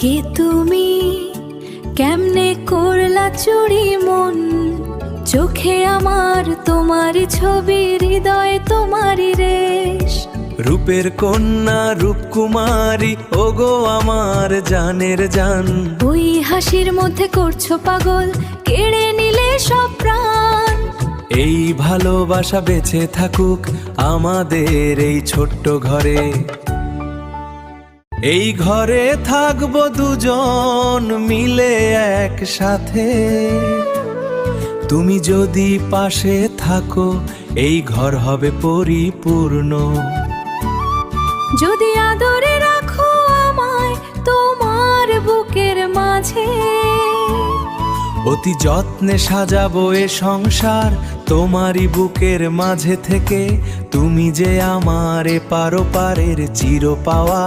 কে তুমি, কেমনে করলা চুরি মন, চোখে আমার তোমারই ছবি, হৃদয়ে তোমারই রেশ। রূপের কন্যা রূপকুমারী, ওগো আমার জানের জান। ওই হাসির মধ্যে করছো পাগল, কেড়ে নিলে সব প্রাণ। এই ভালোবাসা বেঁচে থাকুক আমাদের এই ছোট্ট ঘরে। এই ঘরে থাকবো দুজন মিলে একসাথে। তুমি যদি পাশে থাকো এই ঘর হবে পরিপূর্ণ। যদি আদরে রাখো আমায় তোমার বুকের মাঝে, অতি যত্নে সাজাবো এ সংসার তোমারই বুকের মাঝে থেকে। তুমি যে আমার এপার ওপারের চির পাওয়া।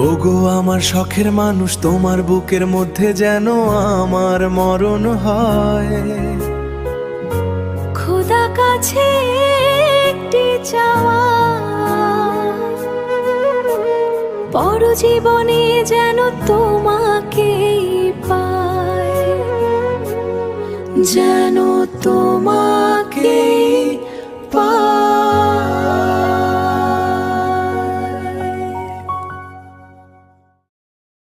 ওগো আমার শখের মানুষ, তোমার বুকের মধ্যে যেন আমার মরণ হয়। খোদা কাছে একটি চাওয়া, পর জীবনে যেন তোমাকেই পাই, যেন তোমার